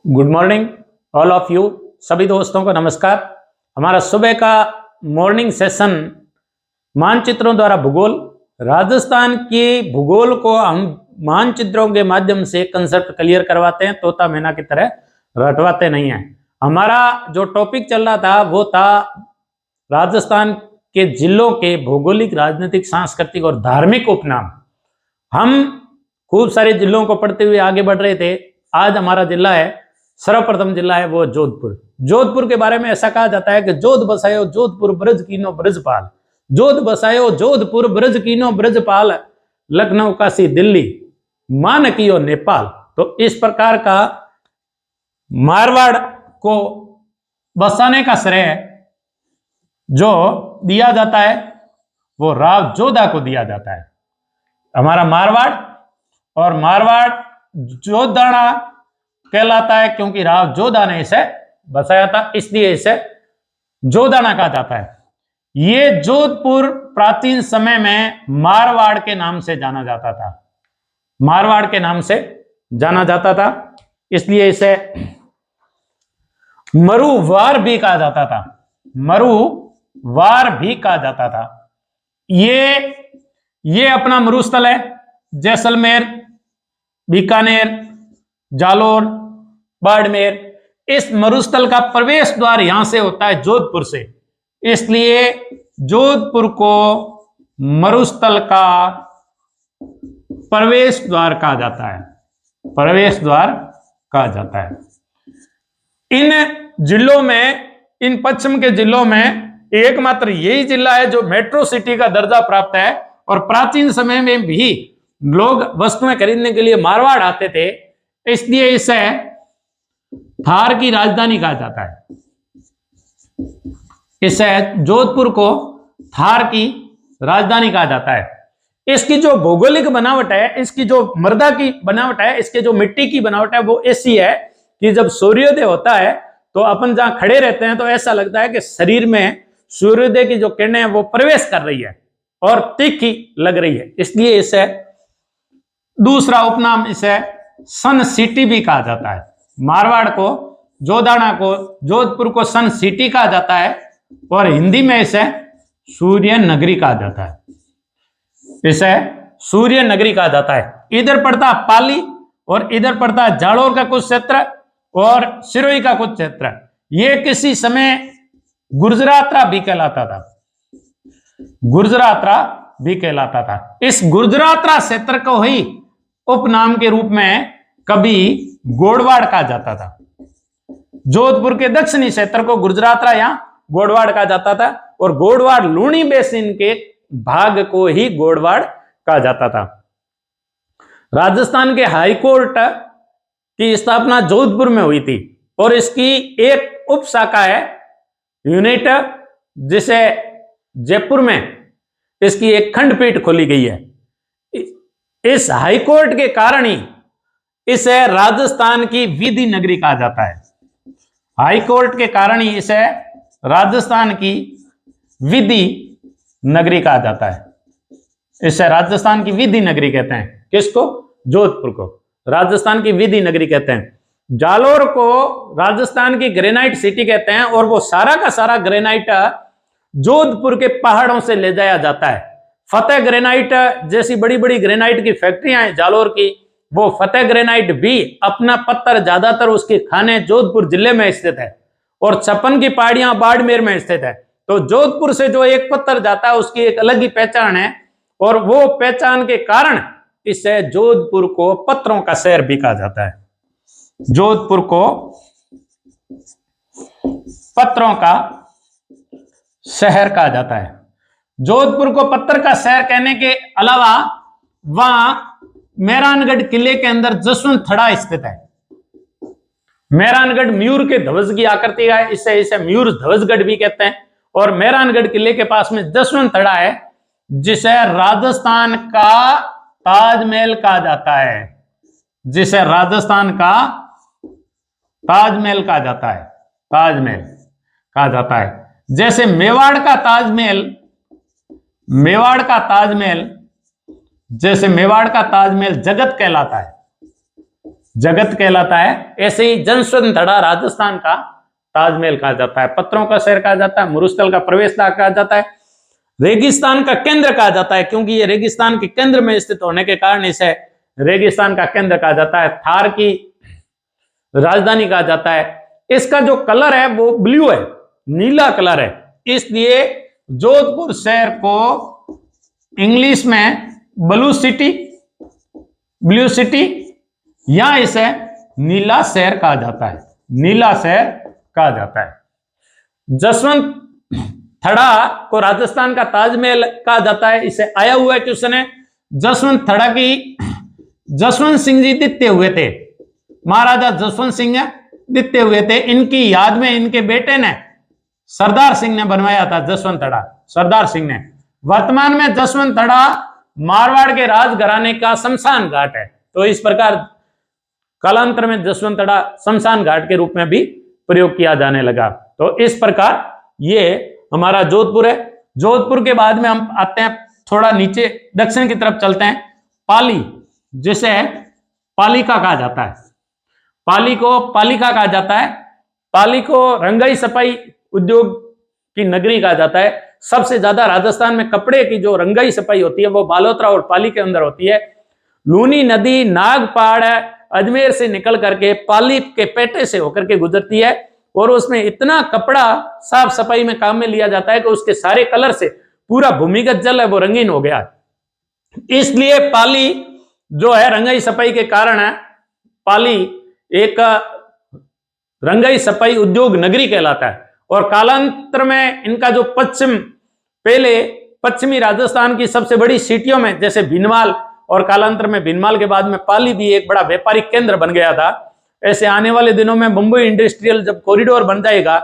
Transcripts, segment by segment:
Good morning all of you. सभी दोस्तों को नमस्कार। हमारा सुबह का मॉर्निंग सेशन मानचित्रों द्वारा भूगोल, राजस्थान के भूगोल को हम मानचित्रों के माध्यम से कंसेप्ट क्लियर करवाते हैं, तोता मैना की तरह रटवाते नहीं हैं। हमारा जो टॉपिक चल रहा था वो था राजस्थान के जिलों के भौगोलिक, राजनीतिक, सांस्कृतिक और धार्मिक उपनाम। हम खूब सारे जिलों को पढ़ते हुए आगे बढ़ रहे थे। आज हमारा जिला है, सर्वप्रथम जिला है वो जोधपुर। जोधपुर के बारे में ऐसा कहा जाता है कि जोध बसायो जोधपुर ब्रज कीनो ब्रजपाल, जोध बसायो जोधपुर ब्रज कीनो ब्रजपाल, लखनऊ काशी दिल्ली मान कियो नेपाल। तो इस प्रकार का मारवाड़ को बसाने का श्रेय जो दिया जाता है वो राव जोधा को दिया जाता है। हमारा मारवाड़ और मारवाड़ जोधाना कहलाता है क्योंकि राव जोधा ने इसे बसाया था, इसलिए इसे जोधाना कहा जाता है। ये जोधपुर प्राचीन समय में मारवाड़ के नाम से जाना जाता था, मारवाड़ के नाम से जाना जाता था, इसलिए इसे मरुवार भी कहा जाता था, मरुवार भी कहा जाता था। ये अपना मरुस्थल है। जैसलमेर, बीकानेर, जालोर, बाड़मेर, इस मरुस्थल का प्रवेश द्वार यहां से होता है जोधपुर से, इसलिए जोधपुर को मरुस्थल का प्रवेश द्वार कहा जाता है, प्रवेश द्वार कहा जाता है। इन जिलों में, इन पश्चिम के जिलों में एकमात्र यही जिला है जो मेट्रो सिटी का दर्जा प्राप्त है, और प्राचीन समय में भी लोग वस्तुएं खरीदने के लिए मारवाड़ आते थे, इसलिए इसे थार की राजधानी कहा जाता है। इसे जोधपुर को थार की राजधानी कहा जाता है। इसकी जो भौगोलिक बनावट है, इसकी जो मृदा की बनावट है, इसके जो मिट्टी की बनावट है वो ऐसी है कि जब सूर्योदय होता है तो अपन जहां खड़े रहते हैं तो ऐसा लगता है कि शरीर में सूर्योदय की जो किरणें हैं वो प्रवेश कर रही है और तीखी लग रही है, इसलिए इसे दूसरा उपनाम इसे सन सिटी भी कहा जाता है। मारवाड़ को, जोधाना को, जोधपुर को सन सिटी कहा जाता है और हिंदी में इसे सूर्य नगरी कहा जाता है। इसे सूर्य नगरी कहा जाता है। इधर पड़ता पाली और इधर पड़ता जालोर का कुछ क्षेत्र और सिरोही का कुछ क्षेत्र। यह किसी समय गुर्जरात्रा भी कहलाता था, गुर्जरात्रा भी कहलाता था। इस गुर्जरात्रा क्षेत्र को ही उपनाम के रूप में कभी गोड़वाड़ कहा जाता था। जोधपुर के दक्षिणी क्षेत्र को गुर्जरात्रा या गोड़वाड़ कहा जाता था, और गोड़वाड़ लूणी बेसिन के भाग को ही गोड़वाड़ कहा जाता था। राजस्थान के हाईकोर्ट की स्थापना जोधपुर में हुई थी और इसकी एक उप शाखा है यूनिट, जिसे जयपुर में इसकी एक खंडपीठ खोली गई है। इस हाईकोर्ट के कारण ही इसे राजस्थान की विधि नगरी कहा जाता है। हाईकोर्ट के कारण ही इसे राजस्थान की विधि नगरी कहा जाता है। इसे राजस्थान की विधि नगरी कहते हैं। किसको? जोधपुर को राजस्थान की विधि नगरी कहते हैं। जालोर को राजस्थान की ग्रेनाइट सिटी कहते हैं, और वो सारा का सारा ग्रेनाइट जोधपुर के पहाड़ों से ले जाया जाता है। फतेह ग्रेनाइट जैसी बड़ी बड़ी ग्रेनाइट की फैक्ट्रियां हैं जालोर की, वो फतेह ग्रेनाइट भी अपना पत्थर ज्यादातर उसके खाने जोधपुर जिले में स्थित है, और छप्पन की पहाड़ियां बाड़मेर में स्थित है। तो जोधपुर से जो एक पत्थर जाता है उसकी एक अलग ही पहचान है, और वो पहचान के कारण इसे जोधपुर को पत्थरों का शहर भी कहा जाता है। जोधपुर को पत्थरों का शहर कहा जाता है। जोधपुर को पत्थर का शहर कहने के अलावा वहां मेहरानगढ़ किले के अंदर जसवंत थड़ा स्थित है। मेहरानगढ़ मयूर के ध्वज की आकृति है, इसे मयूर ध्वजगढ़ भी कहते हैं। और मेहरानगढ़ किले के पास में जसवंत थड़ा है, जिसे राजस्थान का ताजमहल कहा जाता है, जिसे राजस्थान का ताजमहल कहा जाता है, ताजमहल कहा जाता है। जैसे मेवाड़ का ताजमहल, मेवाड़ का ताजमहल, जैसे मेवाड़ का ताजमहल जगत कहलाता है, जगत कहलाता है। ऐसे ही जसवंतगढ़ राजस्थान का ताजमहल कहा जाता है, पत्थरों का शहर कहा जाता है, मरुस्थल का प्रवेश द्वार कहा जाता है, रेगिस्तान का केंद्र कहा जाता है, क्योंकि ये रेगिस्तान के केंद्र में स्थित होने के कारण इसे रेगिस्तान का केंद्र कहा जाता है। थार की राजधानी कहा जाता है। इसका जो कलर है वो ब्लू है, नीला कलर है, इसलिए जोधपुर शहर को इंग्लिश में ब्लू सिटी या इसे नीला शहर कहा जाता है, नीला शहर कहा जाता है। जसवंतगढ़ को राजस्थान का ताजमहल कहा जाता है। इसे आया हुआ है कि उसने जसवंतगढ़ की जसवंत सिंह जी द्वितीय हुए थे, महाराजा जसवंत सिंह द्वितीय हुए थे, इनकी याद में इनके बेटे ने सरदार सिंह ने बनवाया था जसवंतगढ़, सरदार सिंह ने। वर्तमान में जसवंतगढ़ मारवाड़ के राजघराने का शमशान घाट है। तो इस प्रकार कालांतर में जसवंतगढ़ शमशान घाट के रूप में भी प्रयोग किया जाने लगा। तो इस प्रकार ये हमारा जोधपुर है। जोधपुर के बाद में हम आते हैं थोड़ा नीचे दक्षिण की तरफ चलते हैं। पाली, जिसे पालिका कहा जाता है, पाली को पालिका कहा जाता है। पाली को रंगाई सफाई उद्योग की नगरी कहा जाता है। सबसे ज्यादा राजस्थान में कपड़े की जो रंगाई सफाई होती है वो बालोतरा और पाली के अंदर होती है। लूनी नदी नागपाड़ अजमेर से निकल करके पाली के पेटे से होकर के गुजरती है और उसमें इतना कपड़ा साफ सफाई में काम में लिया जाता है कि उसके सारे कलर से पूरा भूमिगत जल है वो रंगीन हो गया। इसलिए पाली जो है रंगाई सफाई के कारण है, पाली एक रंगाई सफाई उद्योग नगरी कहलाता है। और कालांतर में इनका जो पहले पश्चिमी राजस्थान की सबसे बड़ी सिटियों में जैसे भीनमाल, और कालांतर में भीनमाल के बाद में पाली भी एक बड़ा व्यापारिक केंद्र बन गया था। ऐसे आने वाले दिनों में मुंबई इंडस्ट्रियल जब कॉरिडोर बन जाएगा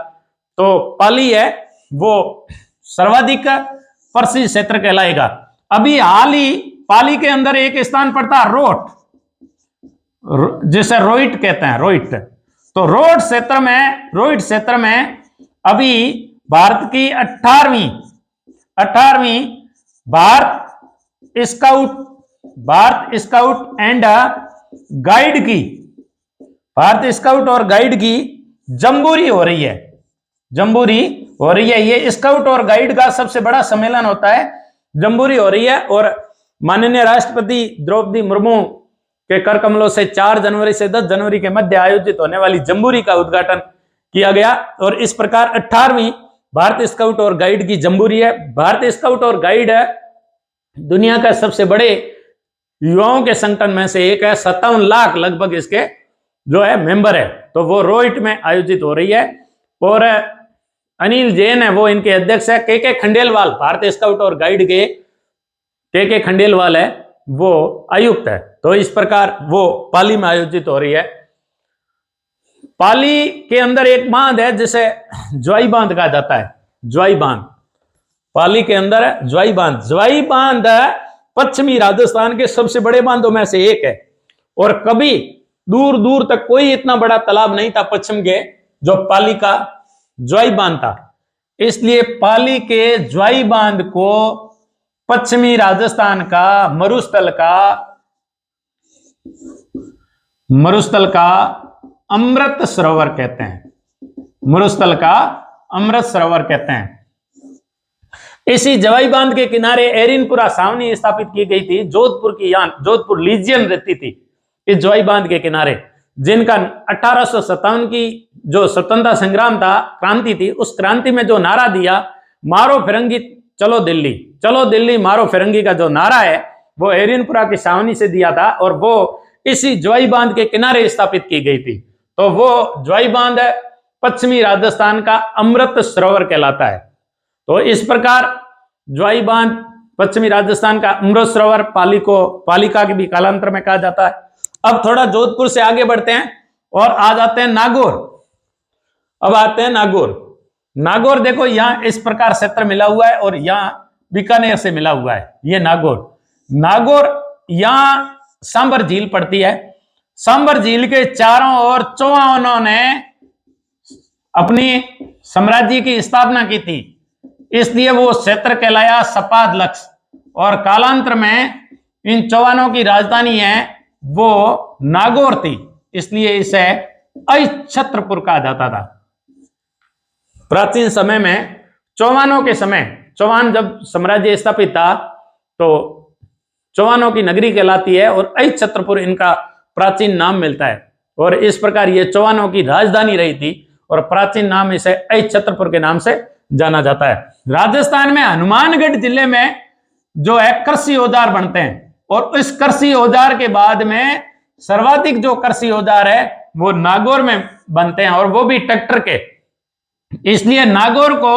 तो पाली है वो सर्वाधिक प्रसिद्ध क्षेत्र कहलाएगा। अभी हाल ही पाली के अंदर एक स्थान पड़ता है रोट, जिसे रोइट कहते हैं, रोइट। तो रोइट क्षेत्र में अभी भारत की 18वीं भारत स्काउट एंड गाइड की भारत स्काउट और गाइड की जम्बूरी हो रही है, ये स्काउट और गाइड का सबसे बड़ा सम्मेलन होता है, जम्बूरी हो रही है। और माननीय राष्ट्रपति द्रौपदी मुर्मू के कर कमलों से 4 जनवरी से 10 जनवरी के मध्य आयोजित होने वाली जम्बूरी का उद्घाटन किया गया। और इस प्रकार 18वीं भारत स्काउट और गाइड की जम्बूरी है। भारत स्काउट और गाइड दुनिया का सबसे बड़े युवाओं के संगठन में से एक है। 57 लाख लगभग इसके जो है मेंबर है। तो वो रोइट में आयोजित हो रही है। और अनिल जैन है वो इनके अध्यक्ष है। के खंडेलवाल भारत स्काउट और गाइड के के खंडेलवाल है वो आयुक्त है। तो इस प्रकार वो पाली में आयोजित हो रही है। पाली के अंदर एक बांध है जिसे ज्वाई बांध कहा जाता है, ज्वाई बांध। पाली के अंदर है ज्वाई बांध पश्चिमी राजस्थान के सबसे बड़े बांधों में से एक है। और कभी दूर दूर तक कोई इतना बड़ा तालाब नहीं था पश्चिम के जो पाली का ज्वाई बांध था। इसलिए पाली के ज्वाई बांध को पश्चिमी राजस्थान का मरुस्थल का अमृत सरोवर कहते हैं, मरुस्थल का अमृत सरोवर कहते हैं। इसी जवाई बांध के किनारे एरिनपुरा छावनी स्थापित की गई थी। जोधपुर लीजियन रहती थी इस जवाई बांध के किनारे, जिनका 1857 की जो स्वतंत्रता संग्राम था, क्रांति थी, उस क्रांति में जो नारा दिया मारो फिरंगी चलो दिल्ली मारो फिरंगी का जो नारा है वो एरिनपुरा की छावनी से दिया था और वो इसी ज्वाई बांध के किनारे स्थापित की गई थी। तो वो ज्वाई बांध पश्चिमी राजस्थान का अमृत सरोवर कहलाता है। तो इस प्रकार ज्वाई बांध पश्चिमी राजस्थान का अमृत सरोवर, पालिका की भी कालांतर में कहा जाता है। अब थोड़ा जोधपुर से आगे बढ़ते हैं और आ जाते हैं नागौर। अब आते हैं नागौर देखो यहां इस प्रकार क्षेत्र मिला हुआ है और यहां बीकानेर से मिला हुआ है। ये नागौर यहां सांबर झील पड़ती है। सांबर झील के चारों ओर चौहानों ने अपनी साम्राज्य की स्थापना की थी, इसलिए वो क्षेत्र कहलाया सपाद लक्ष्य। और कालांतर में इन चौहानों की राजधानी है वो नागौर थी। इसलिए इसे अक्षत्रपुर कहा जाता था। प्राचीन समय में चौहानों के समय, चौहान जब साम्राज्य स्थापित था तो चौहानों की नगरी कहलाती है और अक्षत्रपुर इनका प्राचीन नाम मिलता है। और इस प्रकार ये चौहानों की राजधानी रही थी और प्राचीन नाम इसे अक्षत्रपुर के नाम से जाना जाता है। राजस्थान में हनुमानगढ़ जिले में जो है कृषि औजार बनते हैं और इस कृषि औजार के बाद में सर्वाधिक जो कृषि औजार है वो नागौर में बनते हैं और वो भी ट्रैक्टर के। इसलिए नागौर को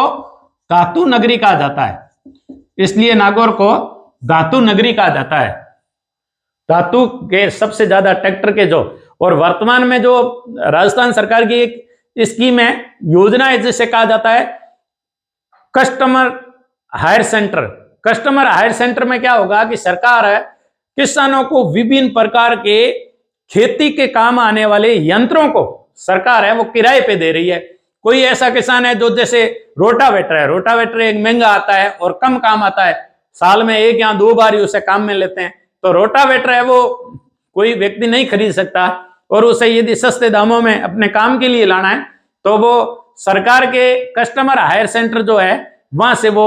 धातु नगरी कहा जाता है। इसलिए नागौर को धातु नगरी कहा जाता है। धातु के सबसे ज्यादा ट्रैक्टर के जो, और वर्तमान में जो राजस्थान सरकार की एक स्कीम है, योजना है, जिसे कहा जाता है customer hire centre. Customer hire centre में क्या होगा कि सरकार है किसानों को विभिन्न प्रकार के खेती के काम आने वाले यंत्रों को सरकार है वो किराए पे दे रही है। कोई ऐसा किसान है जो जैसे रोटावेटर है, रोटावेटर एक महंगा आता है और कम काम आता है, साल में 1 या 2 बार ही उसे काम में लेते हैं, तो रोटावेटर है वो कोई व्यक्ति नहीं खरीद सकता और उसे यदि सस्ते दामों में अपने काम के लिए लाना है तो वो सरकार के कस्टमर हायर सेंटर जो है वहां से वो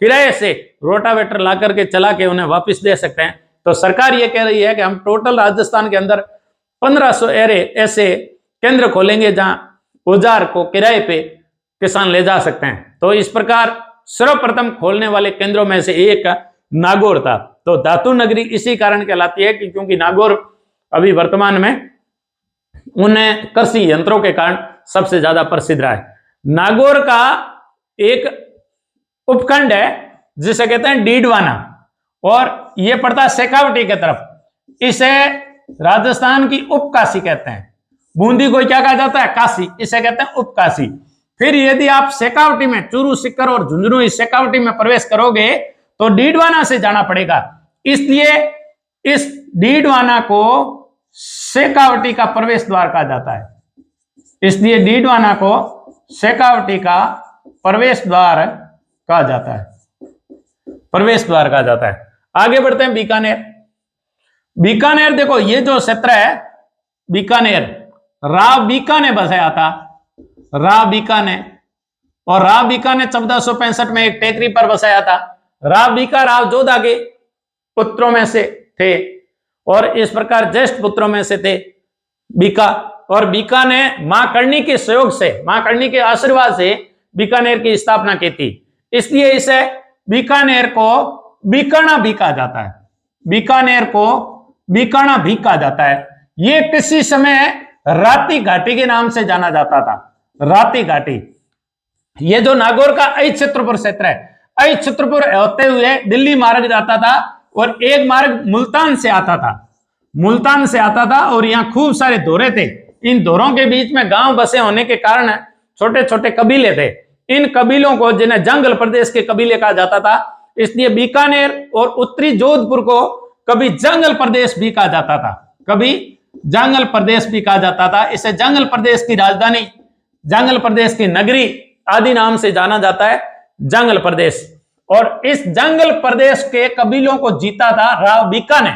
किराए से रोटावेटर ला करके चला के उन्हें वापस दे सकते हैं। तो सरकार ये कह रही है कि हम टोटल राजस्थान के अंदर 1500 ऐसे केंद्र खोलेंगे जहां औजार को किराए पे किसान ले जा सकते हैं। तो इस प्रकार सर्वप्रथम खोलने वाले केंद्रों में से एक नागौर था। तो धातु नगरी इसी कारण कहलाती है कि क्योंकि नागौर अभी वर्तमान में उन कृषि यंत्रों के कारण सबसे ज्यादा प्रसिद्ध रहा है। नागौर का एक उपखंड है जिसे कहते हैं डीडवाना और यह पड़ता है शेखावटी की तरफ। इसे राजस्थान की उपकाशी कहते हैं। बूंदी को क्या कहा जाता है? काशी, इसे कहते हैं उपकाशी। फिर यदि आप शेखावटी में चूरू, सीकर और झुंझुनू इस शेखावटी में प्रवेश करोगे तो डीडवाना से जाना पड़ेगा। इसलिए इस डीडवाना को शेखावटी का प्रवेश द्वार कहा जाता है। इसलिए डीडवाना को शेखावटी का प्रवेश द्वार कहा जाता है, प्रवेश द्वार कहा जाता है। आगे बढ़ते हैं बीकानेर। बीकानेर देखो, ये जो क्षेत्र है बीकानेर, राव बीका ने बसाया था, राव बीका ने। और राव बीका ने 1465 में एक टेकरी पर बसाया था। राव बीका राव जोधा के पुत्रों में से थे और इस प्रकार ज्येष्ठ पुत्रों में से थे बीका। और बीका ने मां कर्णी के सहयोग से, मां कर्णी के आशीर्वाद से बीकानेर की स्थापना की थी। इसलिए इसे बीकानेर को बीकाना भी कहा जाता है। बीकानेर को बीकाना भी कहा जाता है। यह किसी समय राती घाटी के नाम से जाना जाता था, राती घाटी। यह जो नागौर का अक्षत्रपुर क्षेत्र है, अक्षत्रपुर होते हुए दिल्ली मार्ग जाता था और एक मार्ग मुल्तान से आता था, मुल्तान से आता था और यहां खूब सारे दौरे थे। इन दौरों के बीच में गांव बसे होने के कारण छोटे छोटे कबीले थे। इन कबीलों को, जिन्हें जंगल प्रदेश के कबीले कहा जाता था, इसलिए बीकानेर और उत्तरी जोधपुर को कभी जंगल प्रदेश भी कहा जाता था, कभी जंगल प्रदेश भी कहा जाता था। इसे जंगल प्रदेश की राजधानी, जंगल प्रदेश की नगरी आदि नाम से जाना जाता है, जंगल प्रदेश। और इस जंगल प्रदेश के कबीलों को जीता था राव बीका ने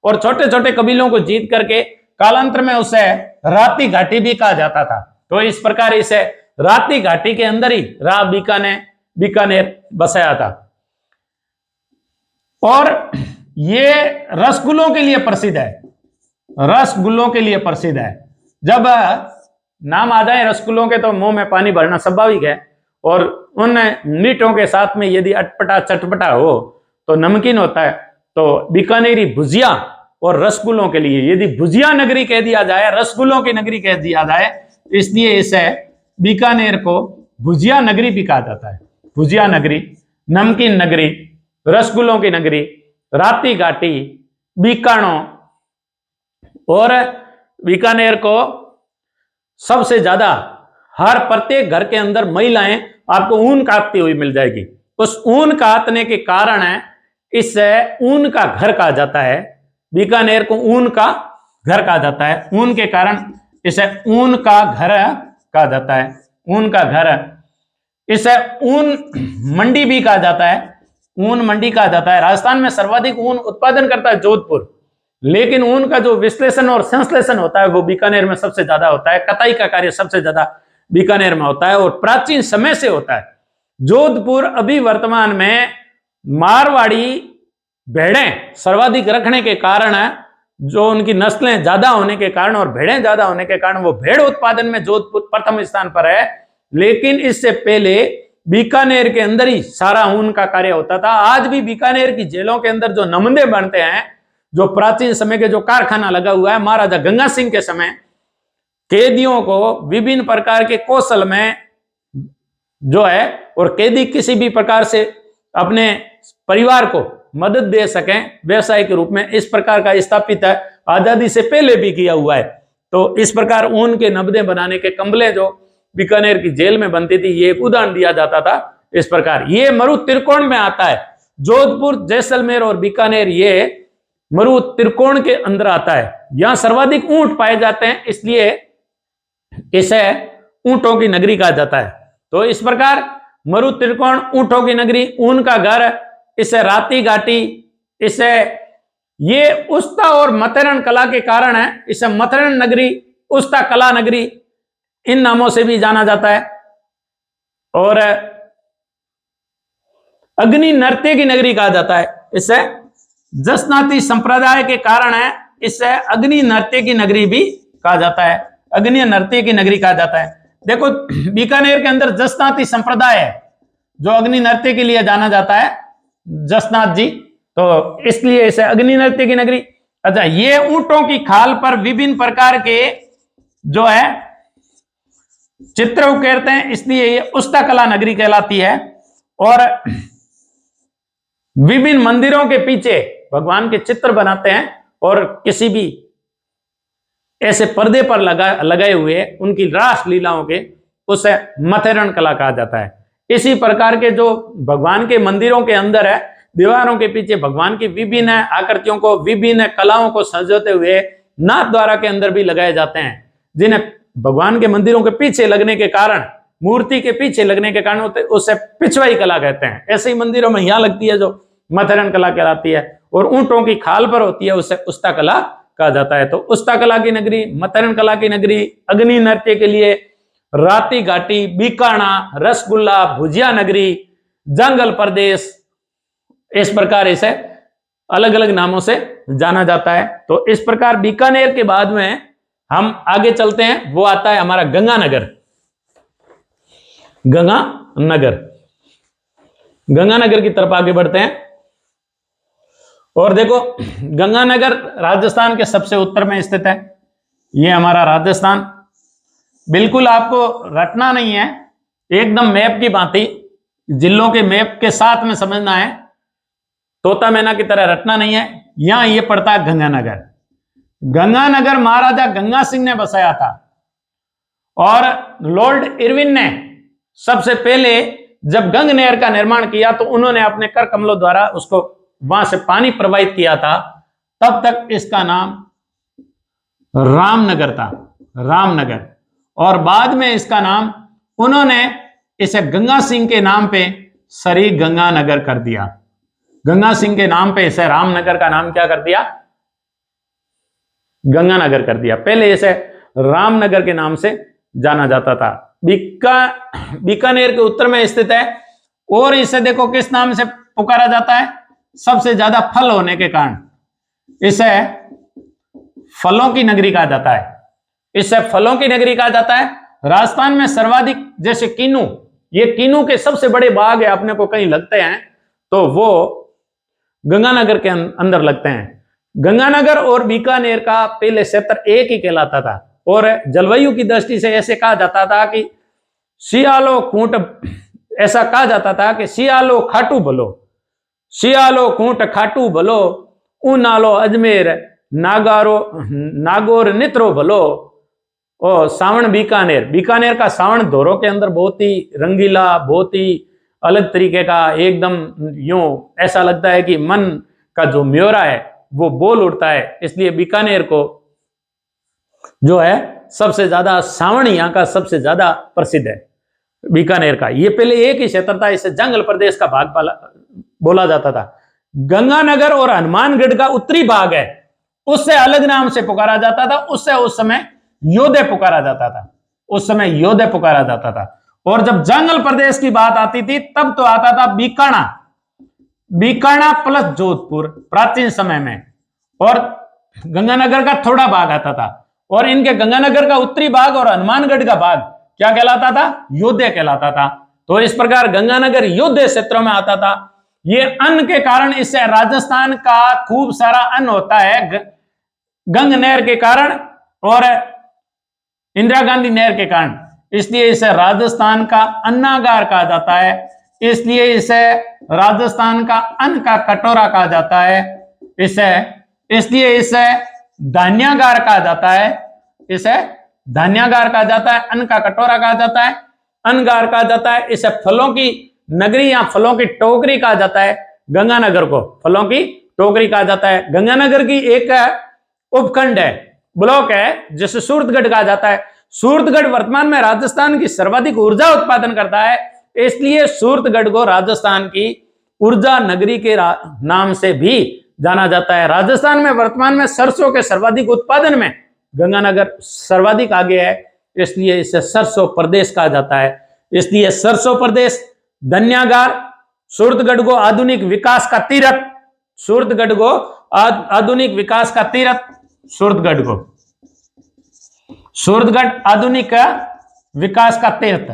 और छोटे छोटे कबीलों को जीत करके कालांतर में उसे राती घाटी भी कहा जाता था। तो इस प्रकार इसे राती घाटी के अंदर ही राव बीका ने बीकानेर बसाया था। और ये रसगुल्लों के लिए प्रसिद्ध है, रसगुल्लों के लिए प्रसिद्ध है। जब नाम आ जाए रसगुल्लों के तो मुंह में पानी भरना स्वाभाविक है। और उन मीठों के साथ में यदि अटपटा चटपटा हो तो नमकीन होता है। तो बीकानेरी भुजिया और रसगुल्लों के लिए, यदि भुजिया नगरी कह दिया जाए, रसगुल्लों की नगरी कह दिया जाए, इसलिए इसे बीकानेर को भुजिया नगरी भी कहा जाता है। भुजिया नगरी, नमकीन नगरी, रसगुल्लों की नगरी, राती घाटी, बीकानो। और बीकानेर को सबसे ज्यादा हर प्रत्येक घर के अंदर महिलाएं आपको ऊन काटती हुई मिल जाएगी। उस ऊन काटने के कारण इसे ऊन का घर कहा जाता है। बीकानेर को ऊन का घर कहा जाता है, ऊन के कारण इसे ऊन का घर कहा जाता है, ऊन का घर। इसे ऊन मंडी भी कहा जाता है, ऊन मंडी कहा जाता है। राजस्थान में सर्वाधिक ऊन उत्पादन करता है जोधपुर। लेकिन ऊन का जो विश्लेषण और संश्लेषण होता है वो बीकानेर में सबसे ज्यादा होता है। कताई का कार्य सबसे ज्यादा बीकानेर में होता है और प्राचीन समय से होता है। जोधपुर अभी वर्तमान में मारवाड़ी भेड़ें सर्वाधिक रखने के कारण, जो उनकी नस्लें ज्यादा होने के कारण और भेड़ें ज्यादा होने के कारण वो भेड़ उत्पादन में जोधपुर प्रथम स्थान पर है। लेकिन इससे पहले बीकानेर के अंदर ही सारा ऊन का कार्य होता था। आज भी बीकानेर की जेलों के अंदर जो नमदे बनते हैं, जो प्राचीन समय के जो कारखाना लगा हुआ है, महाराजा गंगा सिंह के समय कैदियों को विभिन्न प्रकार के कौशल में जो है, और कैदी किसी भी प्रकार से अपने परिवार को मदद दे सकें व्यवसाय के रूप में, इस प्रकार का स्थापित है। आजादी से पहले भी किया हुआ है। तो इस प्रकार ऊन के नबदे बनाने के कंबले जो बीकानेर की जेल में बनती थी, ये एक उदाहरण दिया जाता था। इस प्रकार ये मरु त्रिकोण में आता है। जोधपुर, जैसलमेर और बीकानेर ये मरु त्रिकोण के अंदर आता है। यहां सर्वाधिक ऊंट पाए जाते हैं, इसलिए इसे ऊंटों की नगरी कहा जाता है। तो इस प्रकार मरु त्रिकोण, ऊंटों की नगरी, ऊन का घर, इसे राती घाटी, इसे ये उस्ता और मथेरन कला के कारण है, इसे मथेरन नगरी, उस्ता कला नगरी इन नामों से भी जाना जाता है। और अग्नि नृत्य की नगरी कहा जाता है। इसे जसनाती संप्रदाय के कारण है, इसे अग्नि नृत्य की नगरी भी कहा जाता है। अग्नि नृत्य की नगरी कहा जाता है। देखो बीकानेर के अंदर जसनाती संप्रदाय है जो अग्नि नृत्य के लिए जाना जाता है, जसनाथ जी, तो इसलिए इसे अग्नि नृत्य की नगरी। अच्छा, ये ऊंटों की खाल पर विभिन्न प्रकार के जो है चित्र उकेरते हैं, इसलिए ये उस्ता कला नगरी कहलाती है। और विभिन्न मंदिरों के पीछे भगवान के चित्र बनाते हैं और किसी भी ऐसे पर्दे पर लगाए हुए उनकी रास लीलाओं के, उसे मथेरन कला कहा जाता है। इसी प्रकार के जो भगवान के मंदिरों के अंदर है, दीवारों के पीछे भगवान की विभिन्न आकृतियों को, विभिन्न कलाओं को सजाते हुए नाथ द्वारा के अंदर भी लगाए जाते हैं, जिन्हें भगवान के मंदिरों के पीछे लगने के कारण, मूर्ति के पीछे लगने के कारण उसे पिछवाई कला कहते हैं। ऐसे ही मंदिरों में यहां लगती है जो मथेरन कला कहलाती है, और ऊंटों की खाल पर होती है, उसे उस्ता कला कहा जाता है। तो उस्ता कला की नगरी, मथेरन कला की नगरी, अग्नि नृत्य के लिए राती घाटी, बीकाना, रसगुल्ला, भुजिया नगरी, जंगल प्रदेश, इस प्रकार इसे अलग अलग नामों से जाना जाता है। तो इस प्रकार बीकानेर के बाद में हम आगे चलते हैं, वो आता है हमारा गंगानगर। गंगानगर की तरफ आगे बढ़ते हैं। और देखो गंगानगर राजस्थान के सबसे उत्तर में स्थित है। ये हमारा राजस्थान, बिल्कुल आपको रटना नहीं है, एकदम मैप की भांति जिलों के मैप के साथ में समझना है, तोता मैना की तरह रटना नहीं है। यहां ये पड़ता है गंगानगर। गंगानगर महाराजा गंगा सिंह ने बसाया था, और लॉर्ड इरविन ने सबसे पहले जब गंग नहर का निर्माण किया तो उन्होंने अपने कर कमलों द्वारा उसको वहां से पानी प्रवाहित किया था। तब तक इसका नाम रामनगर था, रामनगर। और बाद में इसका नाम उन्होंने इसे गंगा सिंह के नाम पे श्री गंगानगर कर दिया। गंगा सिंह के नाम पे इसे रामनगर का नाम क्या कर दिया? गंगानगर कर दिया। पहले इसे रामनगर के नाम से जाना जाता था। बीकानेर के उत्तर में स्थित है, और इसे देखो किस नाम से पुकारा जाता है? सबसे ज्यादा फल होने के कारण इसे फलों की नगरी कहा जाता है। इसे फलों की नगरी कहा जाता है। राजस्थान में सर्वाधिक, जैसे कीनू, ये कीनू के सबसे बड़े बाग है, अपने को कहीं लगते हैं तो वो गंगानगर के अंदर लगते हैं। गंगानगर और बीकानेर का पहले क्षेत्र एक ही कहलाता था, और जलवायु की दृष्टि से ऐसे कहा जाता था कि सियालो खूंट, ऐसा कहा जाता था कि सियालो खाटू भलो, सियालो खूंट खाटू भलो, ऊनालो अजमेर, नागौर नित्रो भलो, और सावण बीकानेर। बीकानेर का सावण धोरों के अंदर बहुत ही रंगीला, बहुत ही अलग तरीके का, एकदम यूं ऐसा लगता है कि मन का जो म्योरा है वो बोल उठता है। इसलिए बीकानेर को जो है सबसे ज्यादा सावण यहाँ का सबसे ज्यादा प्रसिद्ध है बीकानेर का। ये पहले एक ही क्षेत्र था, इसे जंगल प्रदेश का भाग बोला जाता था। गंगानगर और हनुमानगढ़ का उत्तरी भाग है, उससे अलग नाम से पुकारा जाता था, उससे उस समय योधे पुकारा जाता था, उस समय योधे पुकारा जाता था। और जब जंगल प्रदेश की बात आती थी तब तो आता था बीकाणा, बीकाणा प्लस जोधपुर प्राचीन समय में, और गंगानगर का थोड़ा भाग आता था। और इनके गंगानगर का उत्तरी भाग और हनुमानगढ़ का भाग क्या कहलाता था? योधे कहलाता था। तो इस प्रकार गंगानगर योधे क्षेत्रों में आता था। ये अन्न के कारण इससे राजस्थान का खूब सारा अन्न होता है गंग नहर के कारण और इंदिरा गांधी नहर के कारण, इसलिए इसे राजस्थान का अन्नागार कहा जाता है, इसलिए इसे राजस्थान का अन्न का कटोरा कहा जाता है, इसलिए इसे धान्यागार कहा जाता है, इसे धान्यागार कहा जाता है, अन्न का कटोरा कहा जाता है, अन्नगार कहा जाता है। इसे फलों की नगरी या फलों की टोकरी कहा जाता है। गंगानगर को फलों की टोकरी कहा जाता है। गंगानगर की एक उपखंड है, ब्लॉक है, जिसे सूरतगढ़ कहा जाता है। सूरतगढ़ वर्तमान में राजस्थान की सर्वाधिक ऊर्जा उत्पादन करता है, इसलिए सूरतगढ़ को राजस्थान की ऊर्जा नगरी के नाम से भी जाना जाता है। राजस्थान में वर्तमान में सरसों के सर्वाधिक उत्पादन में गंगानगर सर्वाधिक आगे है, इसलिए इसे सरसों प्रदेश कहा जाता है। इसलिए सरसों प्रदेश, धन्यागार, सूरतगढ़ को आधुनिक विकास का तीरथ, सूरतगढ़ को आधुनिक विकास का तीरथ, सूरतगढ़ को सूरतगढ़ आधुनिक विकास का तीर्थ,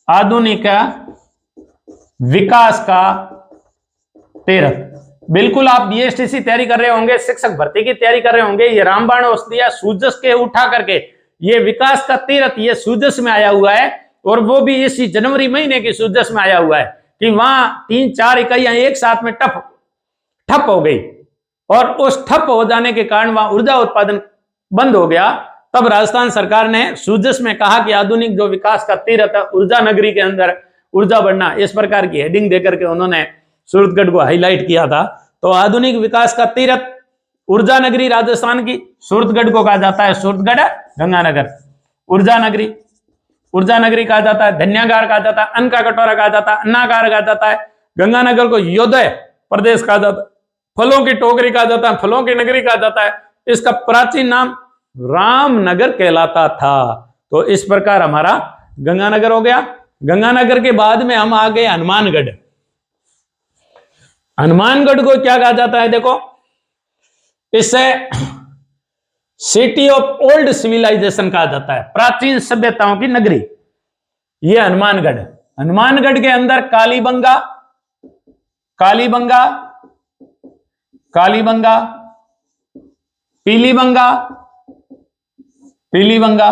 आधुनिक विकास का तीर्थ। बिल्कुल आप बीएसटीसी तैयारी कर रहे होंगे, शिक्षक भर्ती की तैयारी कर रहे होंगे, ये रामबाण औषधिया सूजस के उठा करके ये विकास का तीर्थ ये सूजस में आया हुआ है, और वो भी इसी जनवरी महीने की सूजस में आया हुआ है कि वहां 3-4 इकाइयां एक साथ में ठप हो गई, और उस ठप हो जाने के कारण वहां ऊर्जा उत्पादन बंद हो गया। तब राजस्थान सरकार ने सूजस में कहा कि आधुनिक जो विकास का तीरथ है, ऊर्जा नगरी के अंदर ऊर्जा बढ़ना, इस प्रकार की हेडिंग देकर के उन्होंने सूरतगढ़ को हाईलाइट किया था। तो आधुनिक विकास का तीरथ ऊर्जा नगरी राजस्थान की सूरतगढ़ को कहा जाता है। सूरतगढ़ गंगानगर ऊर्जा नगरी कहा जाता है, धन्यागार कहा जाता है, अन्न का कटोरा कहा जाता है, अन्नागार कहा जाता है। गंगानगर को योधे प्रदेश कहा जाता है, फलों की टोकरी कहा जाता है, फलों की नगरी कहा जाता है। इसका प्राचीन नाम रामनगर कहलाता था। तो इस प्रकार हमारा गंगानगर हो गया। गंगानगर के बाद में हम आ गए हनुमानगढ़। हनुमानगढ़ को क्या कहा जाता है? देखो, इसे सिटी ऑफ ओल्ड सिविलाइजेशन कहा जाता है, प्राचीन सभ्यताओं की नगरी। यह हनुमानगढ़ के अंदर कालीबंगा, पीलीबंगा,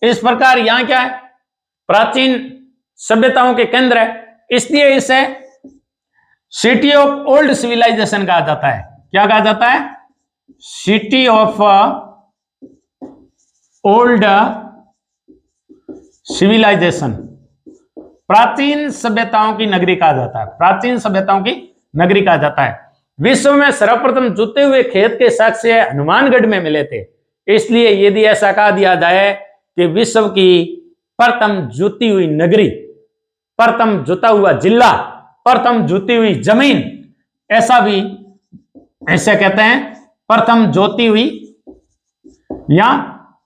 इस प्रकार यहां क्या है? प्राचीन सभ्यताओं के केंद्र है, इसलिए इसे सिटी ऑफ ओल्ड सिविलाइजेशन कहा जाता है। क्या कहा जाता है? सिटी ऑफ ओल्ड सिविलाइजेशन, प्राचीन सभ्यताओं की नगरी कहा जाता है, प्राचीन सभ्यताओं की नगरी कहा जाता है। विश्व में सर्वप्रथम जुते हुए खेत के साक्ष्य हनुमानगढ़ में मिले थे, इसलिए यदि ऐसा कहा दिया जाए कि विश्व की प्रथम जुती हुई नगरी, प्रथम जुता हुआ जिला, प्रथम जुती हुई जमीन, ऐसे कहते हैं, प्रथम जोती हुई, या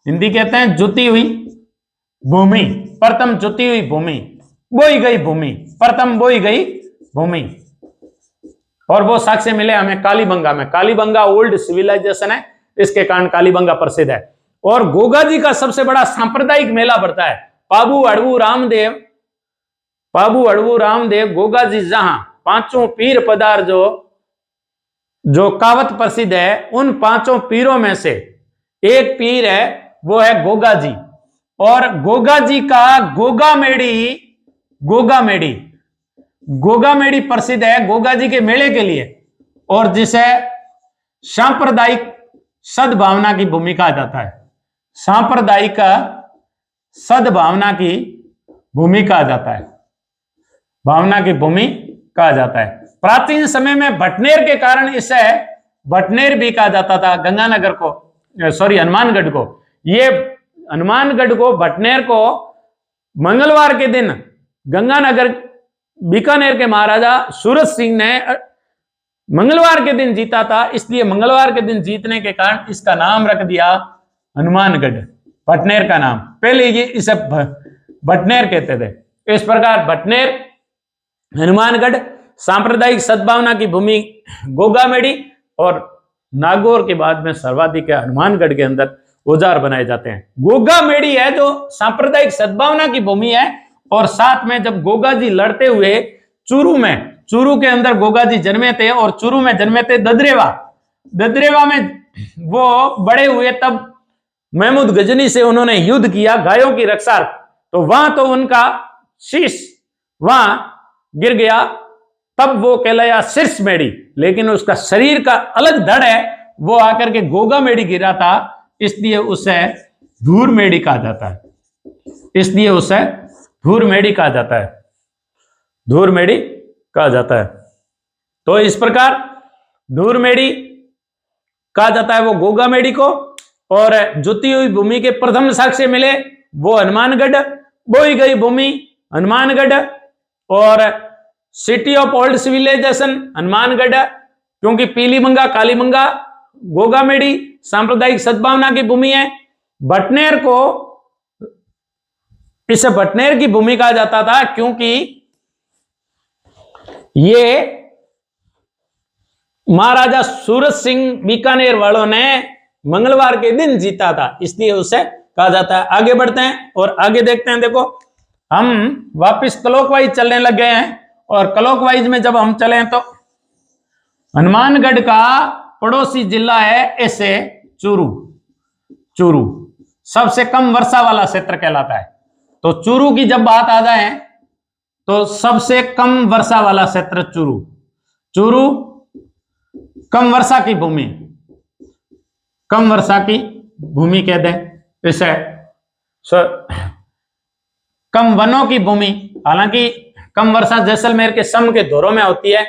हिंदी कहते हैं जुती हुई भूमि, प्रथम जुती हुई भूमि, बोई गई भूमि, प्रथम बोई गई भूमि। और वो साक्ष्य मिले हमें कालीबंगा में। कालीबंगा ओल्ड सिविलाइजेशन है, इसके कारण कालीबंगा प्रसिद्ध है। और गोगा जी का सबसे बड़ा सांप्रदायिक मेला पड़ता है। पाबू अड़वू रामदेव गोगा जी, जहां पांचों पीर पदार जो कावत प्रसिद्ध है, उन पांचों पीरों में से एक पीर है, वो है गोगा जी। और गोगा जी का गोगा मेड़ी प्रसिद्ध है गोगा जी के मेले के लिए, और जिसे सांप्रदायिक सद्भावना की भूमि कहा जाता है, सांप्रदायिक सद्भावना की भूमि कहा जाता है, भावना की भूमि कहा जाता है। प्राचीन समय में भटनेर के कारण इसे भटनेर भी कहा जाता था। गंगानगर को, सॉरी हनुमानगढ़ को, ये हनुमानगढ़ को, भटनेर को मंगलवार के दिन गंगानगर बीकानेर के महाराजा सूरज सिंह ने मंगलवार के दिन जीता था, इसलिए मंगलवार के दिन जीतने के कारण इसका नाम रख दिया हनुमानगढ़, भटनेर का नाम। पहले ये इसे भटनेर कहते थे। इस प्रकार भटनेर, हनुमानगढ़, सांप्रदायिक सद्भावना की भूमि गोगामेड़ी, और नागौर के बाद में सर्वाधिक हनुमानगढ़ के अंदर औजार बनाए जाते हैं। गोगामेड़ी है जो सांप्रदायिक सद्भावना की भूमि है, और साथ में जब गोगा जी लड़ते हुए चूरू के अंदर गोगा जी जन्मे थे, और चूरू में जन्मे थे ददरेवा में वो बड़े हुए, तब महमूद गजनी से उन्होंने युद्ध किया गायों की रक्षा, तो वहां तो उनका शीश वहां गिर गया, तब वो कहलाया शीर्ष मेड़ी, लेकिन उसका शरीर का अलग धड़ है वो आकर के गोगा मेड़ी गिरा था, इसलिए उसे धूर मेड़ी कहा जाता है, इसलिए उसे धूर मेड़ी कहा जाता है, धूर मेड़ी कहा जाता है। तो इस प्रकार धूर मेड़ी कहा जाता है वो गोगा मेड़ी को, और जुती हुई भूमि के प्रथम साक्ष्य मिले वो हनुमानगढ़, बोई गई भूमि हनुमानगढ़, और city of old civilisation Hanumangarh, क्योंकि पीलीमंगा, कालीमंगा, गोगामेड़ी सांप्रदायिक सद्भावना की भूमि है। भटनेर को इसे भटनेर की भूमि कहा जाता था क्योंकि ये महाराजा सूरत सिंह बीकानेर वालों ने मंगलवार के दिन जीता था, इसलिए उसे कहा जाता है। आगे बढ़ते हैं और आगे देखते हैं। देखो हम वापस क्लॉकवाइज चलने लग गए हैं, और क्लॉकवाइज में जब हम चले तो हनुमानगढ़ का पड़ोसी जिला है ऐसे चूरू सबसे कम वर्षा वाला क्षेत्र कहलाता है। तो चूरू की जब बात आ जाए तो सबसे कम वर्षा वाला क्षेत्र चूरू कम वर्षा की भूमि, कम वर्षा की भूमि कह दें इसे, कम वनों की भूमि, हालांकि कम वर्षा जैसलमेर के सम के धोरों में होती है,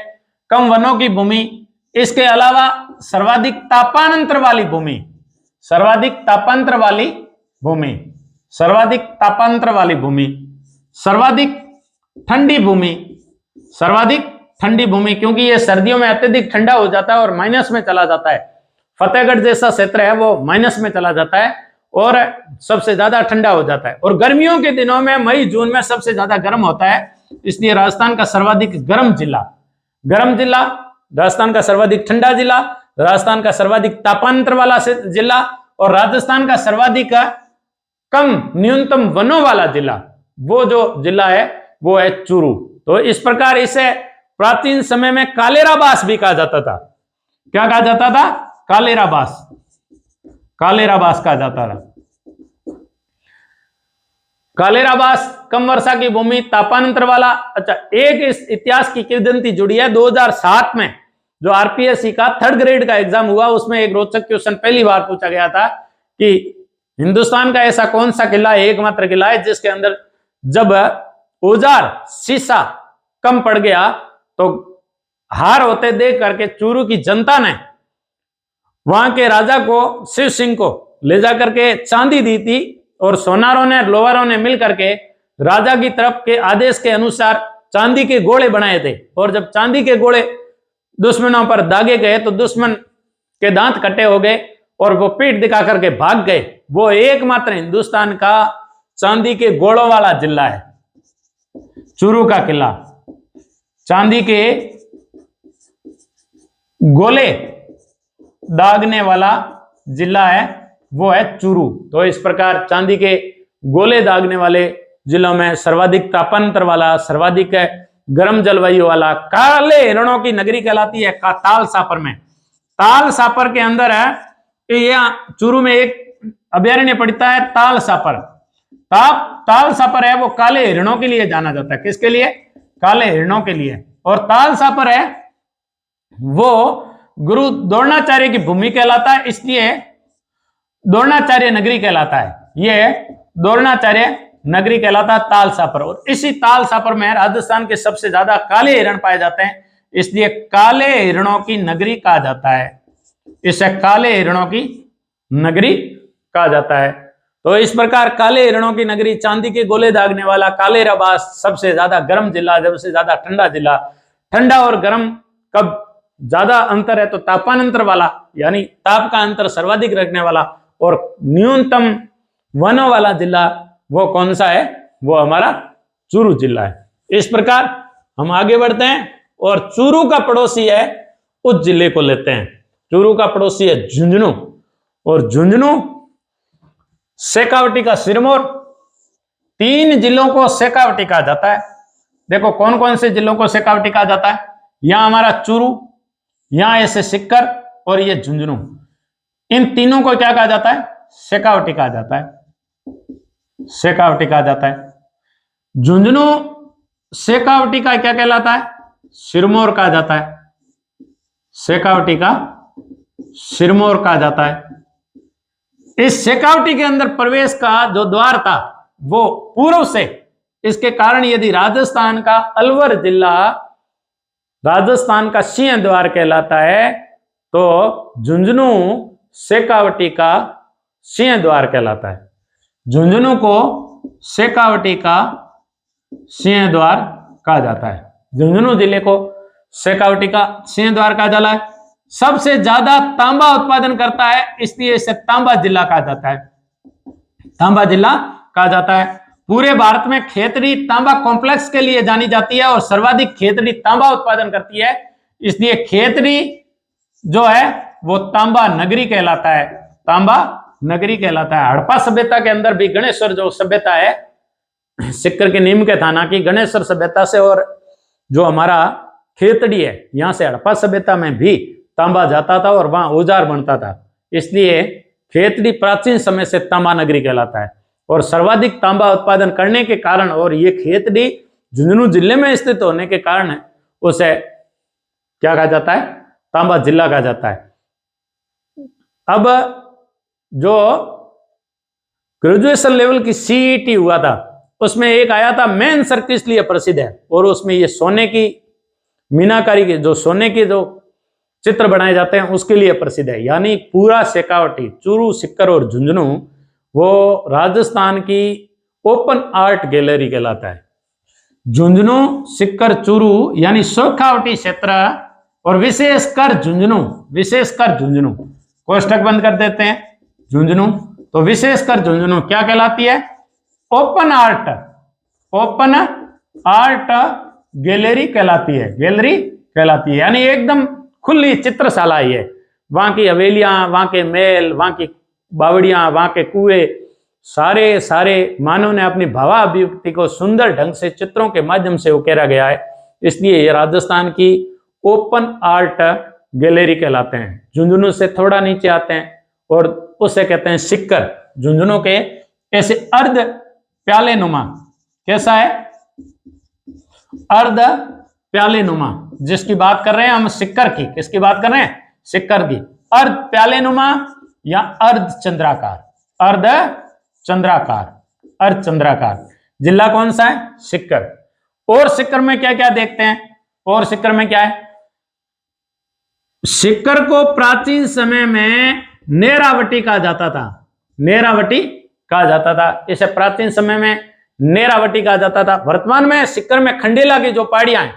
कम वनों की भूमि। इसके अलावा सर्वाधिक तापांतर वाली भूमि, सर्वाधिक तापांतर वाली भूमि, सर्वाधिक तापांतर वाली भूमि, सर्वाधिक ठंडी भूमि, सर्वाधिक ठंडी भूमि, क्योंकि ये सर्दियों में अत्यधिक ठंडा हो जाता है और माइनस में चला जाता है। फतेहगढ़ जैसा क्षेत्र है वो माइनस में चला जाता है और सबसे ज्यादा ठंडा हो जाता है। और गर्मियों के दिनों में मई जून में सबसे ज्यादा गर्म होता है, इसलिए राजस्थान का सर्वाधिक गर्म जिला, राजस्थान का सर्वाधिक ठंडा जिला, राजस्थान का सर्वाधिक तापांतर वाला जिला, और राजस्थान का सर्वाधिक कम न्यूनतम वनों वाला जिला, वो जो जिला है वो है चूरू। तो इस प्रकार इसे प्राचीन समय में कालेराबास भी कहा जाता था। क्या कहा जाता था? कालेराबास, कालेराबास कहा जाता था। कालेराबास कम वर्षा की भूमि, तापांतर वाला। अच्छा, एक इस इतिहास की किंवदंती जुड़ी है। 2007 में जो आरपीएससी का 3rd ग्रेड का एग्जाम हुआ, उसमें एक रोचक क्वेश्चन पहली बार पूछा गया था कि हिंदुस्तान का ऐसा कौन सा किला है, एकमात्र किला है जिसके अंदर जब औजार शीशा कम पड़ गया तो हार होते देख करके चूरू की जनता ने वहां के राजा को, शिव सिंह को ले जाकर के चांदी दी थी, और सोनारों ने, लोहारों ने मिलकर के राजा की तरफ के आदेश के अनुसार चांदी के गोले बनाए थे। और जब चांदी के गोले दुश्मनों पर दागे गए तो दुश्मन के दांत कटे हो गए और वो पीठ दिखा करके भाग गए। वो एकमात्र हिंदुस्तान का चांदी के गोलों वाला जिला है चूरू का किला। चांदी के गोले दागने वाला जिला है वो है चूरू। तो इस प्रकार चांदी के गोले दागने वाले जिलों में सर्वाधिक तापांतर वाला, सर्वाधिक गर्म जलवायु वाला काले हिरणों की नगरी कहलाती है ताल सापर में। ताल सापर के अंदर है, ये चूरू में एक अभयारण्य पड़ता है ताल सापर। ताल सापर है वो काले हिरणों के लिए जाना जाता है। किसके लिए? काले हिरणों के लिए। और ताल सापर है वो गुरु द्रोणाचार्य की भूमि कहलाता है, इसलिए द्रोणाचार्य नगरी कहलाता है। ये द्रोणाचार्य नगरी कहलाता है ताल सापर। और इसी ताल सापर में राजस्थान के सबसे ज्यादा काले हिरण पाए जाते हैं, इसलिए काले हिरणों की नगरी कहा जाता है। इसे काले हिरणों की नगरी कहा जाता है। तो इस प्रकार काले हिरणों की नगरी, चांदी के गोले दागने वाला कालेराबास, सबसे ज्यादा गर्म जिला, सबसे ज्यादा ठंडा जिला। ठंडा और गर्म कब ज्यादा अंतर है तो तापांतर वाला, यानी ताप का अंतर सर्वाधिक रखने वाला और न्यूनतम वनों वाला जिला वो कौन सा है? वो हमारा चूरू जिला है। इस प्रकार हम आगे बढ़ते हैं और चूरू का पड़ोसी है उस जिले को लेते हैं। चूरू का पड़ोसी है झुंझुनू, और झुंझुनू, शेखावटी का सिरमौर, 3 जिलों को शेखावटी कहा जाता है। देखो कौन कौन से जिलों को शेखावटी कहा जाता है। यहां हमारा चूरू, यहां ऐसे सिक्कर और ये झुंझुनू, इन तीनों को क्या कहा जाता है? शेखावटी कहा जाता है, शेखावटी कहा जाता है। झुंझुनू शेखावटी का क्या कहलाता है? सिरमौर कहा जाता है, शेखावटी का सिरमौर कहा जाता है। इस शेखावटी के अंदर प्रवेश का जो द्वार था वो पूर्व से, इसके कारण यदि राजस्थान का अलवर जिला राजस्थान का सिंह द्वार कहलाता है तो झुंझुनू शेखावटी का सिंह द्वार कहलाता है। झुंझुनू को शेखावटी का सिंह द्वार कहा जाता है। झुंझुनू जिले को शेखावटी का सिंह द्वार कहा जाता है। सबसे ज्यादा तांबा उत्पादन करता है, इसलिए इसे तांबा जिला कहा जाता है, तांबा जिला कहा जाता है। पूरे भारत में खेतड़ी तांबा कॉम्प्लेक्स के लिए जानी जाती है और सर्वाधिक खेतड़ी तांबा उत्पादन करती है, इसलिए खेतड़ी जो है वो तांबा नगरी कहलाता है, तांबा नगरी कहलाता है। हड़प्पा सभ्यता के अंदर भी गणेश्वर जो सभ्यता है, सिक्कर के नीम के थाना की गणेश्वर सभ्यता से और जो हमारा खेतड़ी है यहां से हड़प्पा सभ्यता में भी तांबा जाता था और वहां औजार बनता था, इसलिए खेतड़ी प्राचीन समय से तांबा नगरी कहलाता है। और सर्वाधिक तांबा उत्पादन करने के कारण और ये खेतड़ी झुंझुनू जिले में स्थित होने के कारण उसे क्या कहा जाता है? तांबा जिला कहा जाता है। अब जो ग्रेजुएशन लेवल की सीईटी हुआ था उसमें एक आया था मेन सर किस लिए प्रसिद्ध है, और उसमें ये सोने की मीनाकारी के जो सोने के जो चित्र बनाए जाते हैं उसके लिए प्रसिद्ध है। यानी पूरा शेखावटी, चूरू, सिक्कर और झुंझुनू वो राजस्थान की ओपन आर्ट गैलरी कहलाता है। झुंझुनू, सिक्कर, चूरू यानी शेखावटी क्षेत्र और विशेषकर झुंझुनू कोष्टक बंद कर देते हैं। झुंझुनू तो विशेषकर झुंझुनू क्या कहलाती है? ओपन आर्ट गैलरी कहलाती है, गैलरी कहलाती है। यानी एकदम खुली चित्रशाला है। वहां की हवेलियां, वहां के महल, वहां की बावड़ियां, वहां के कुएं, सारे मानव ने अपनी भावाभिव्यक्ति को सुंदर ढंग से चित्रों के माध्यम से उकेरा गया है, इसलिए ये राजस्थान की ओपन आर्ट गैलरी कहलाते हैं। झुंझुनू से थोड़ा नीचे आते हैं और उसे कहते हैं सिक्कर। झुंझुनू के ऐसे अर्ध प्याले नुमा, कैसा है? अर्ध प्याले नुमा, जिसकी बात कर रहे हैं हम सिक्कर की, किसकी बात कर रहे हैं? सिक्कर की। अर्ध प्याले नुमा या अर्ध चंद्राकार, अर्ध चंद्राकार। जिला कौन सा है? सिक्कर। और सिक्कर में क्या क्या देखते हैं? और सिक्कर में क्या है? सिक्कर को प्राचीन समय में नेरावटी कहा जाता था, नेरावटी कहा जाता था। इसे प्राचीन समय में नेरावटी कहा जाता था। वर्तमान में सिक्कर में खंडेला की जो पहाड़ियां हैं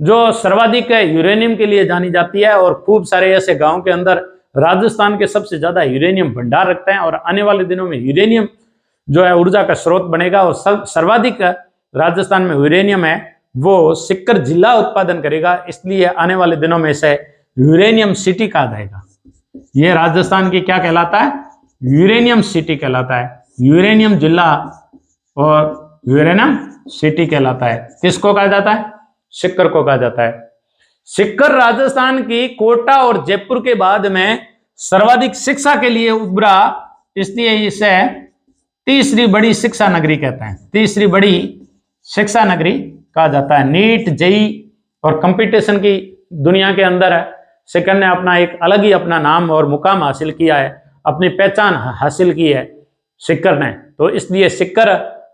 जो सर्वाधिक यूरेनियम के लिए जानी जाती है और खूब सारे ऐसे गांव के अंदर राजस्थान के सबसे ज्यादा यूरेनियम भंडार रखते हैं और आने वाले दिनों में यूरेनियम जो है ऊर्जा का स्रोत बनेगा और सर्वाधिक राजस्थान में यूरेनियम है वो सिक्कर जिला उत्पादन करेगा, इसलिए आने वाले दिनों में इसे यूरेनियम सिटी कहा जाएगा। यह राजस्थान की क्या कहलाता है? यूरेनियम सिटी कहलाता है, यूरेनियम जिला और यूरेनियम सिटी कहलाता है। किसको कहा जाता है? सिक्कर को कहा जाता है। सिक्कर राजस्थान की कोटा और जयपुर के बाद में सर्वाधिक शिक्षा के लिए उभरा, इसलिए इसे तीसरी बड़ी शिक्षा नगरी कहते हैं, तीसरी बड़ी शिक्षा नगरी कहा जाता है। नीट, जेई और कंपटीशन की दुनिया के अंदर सिक्कर ने अपना एक अलग ही अपना नाम और मुकाम हासिल किया है, अपनी पहचान हासिल की है सिक्कर ने, तो इसलिए सिक्कर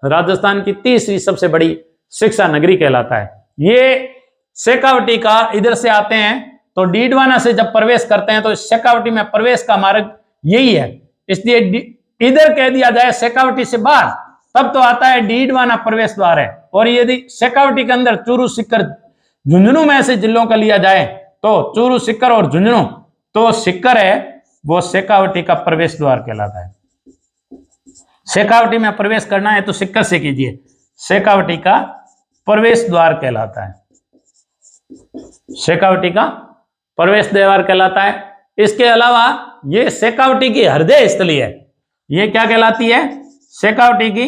राजस्थान की तीसरी सबसे बड़ी शिक्षा नगरी कहलाता है। ये शेखावटी का इधर से आते हैं तो डीडवाना से जब प्रवेश करते हैं तो शेखावटी में प्रवेश का मार्ग यही है, इसलिए इधर कह दिया जाए शेखावटी से बाहर तब तो आता है डीडवाना प्रवेश द्वार है। और यदि शेखावटी के अंदर चूरू, सिक्कर, झुंझुनू में ऐसे जिलों का लिया जाए तो चूरू, सीकर और झुंझुनू, तो सीकर है वो शेखावटी का प्रवेश द्वार कहलाता है। शेखावटी में प्रवेश करना है तो सीकर से कीजिए, शेखावटी का प्रवेश द्वार कहलाता है, शेखावटी का प्रवेश द्वार कहलाता है। इसके अलावा ये शेखावटी की हृदय स्थली है, ये क्या कहलाती है? शेखावटी की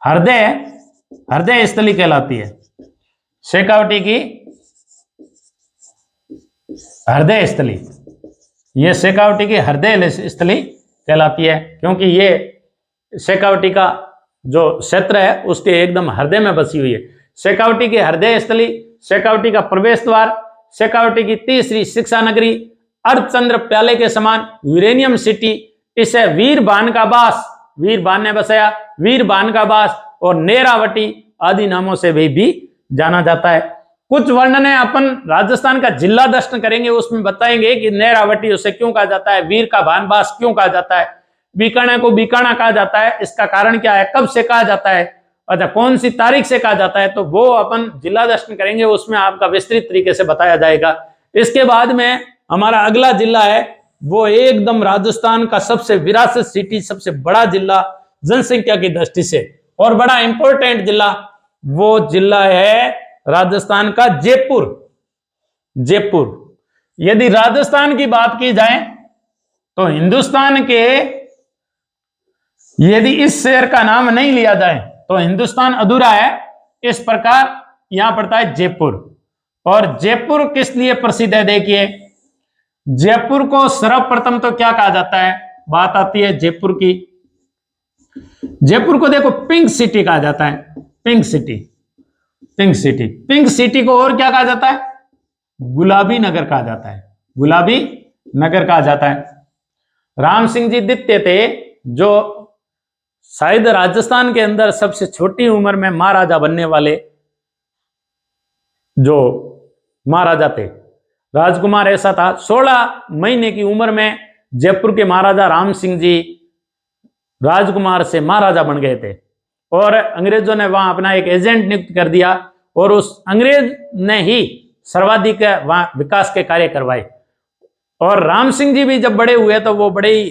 हृदय स्थली कहलाती है, शेखावटी की हृदय स्थली, ये शेखावटी की हृदय स्थली कहलाती है, क्योंकि ये शेखावटी का जो क्षेत्र है उसके एकदम हृदय में बसी हुई है। शेखावटी की हृदय स्थली, शेखावटी का प्रवेश द्वार, शेखावटी की तीसरी शिक्षा नगरी, अर्धचंद्र प्याले के समान यूरेनियम सिटी, इसे वीरबान का बास, वीरबान ने बसाया, वीरबान का बास और नेरावटी आदि नामों से भी जाना जाता है। कुछ वर्णन है अपन राजस्थान का जिला दर्शन करेंगे, उसमें बताएंगे कि नेरावटी उसे क्यों कहा जाता है, वीर का भानबास क्यों कहा जाता है, बीकाना को बीकाना कहा जाता है, इसका कारण क्या है, कब से कहा जाता है, अच्छा कौन सी तारीख से कहा जाता है, तो वो अपन जिला दर्शन करेंगे, उसमें आपका विस्तृत तरीके से बताया जाएगा। इसके बाद में हमारा अगला जिला है वो एकदम राजस्थान का सबसे विरासत सिटी, सबसे बड़ा जिला जनसंख्या की दृष्टि से और बड़ा इंपॉर्टेंट जिला, वो जिला है राजस्थान का जयपुर। जयपुर, यदि राजस्थान की बात की जाए तो हिंदुस्तान के, यदि इस शहर का नाम नहीं लिया जाए तो हिंदुस्तान अधूरा है, इस प्रकार यहां पड़ता है जयपुर। और जयपुर किस लिए प्रसिद्ध है? देखिए जयपुर को सर्वप्रथम तो क्या कहा जाता है, बात आती है जयपुर की, जयपुर को देखो पिंक सिटी कहा जाता है, pink city, pink city, pink city को और क्या कहा जाता है? गुलाबी नगर कहा जाता है, गुलाबी नगर कहा जाता है। राम सिंह जी द्वितीय थे जो शायद राजस्थान के अंदर सबसे छोटी उम्र में महाराजा बनने वाले जो महाराजा थे, राजकुमार ऐसा था। 16 महीने की उम्र में जयपुर के महाराजा राम सिंह जी राजकुमार से महाराजा बन गए थे और अंग्रेजों ने वहां अपना एक एजेंट नियुक्त कर दिया और उस अंग्रेज ने ही सर्वाधिक वहां विकास के कार्य करवाए। और राम सिंह जी भी जब बड़े हुए तो वो बड़े ही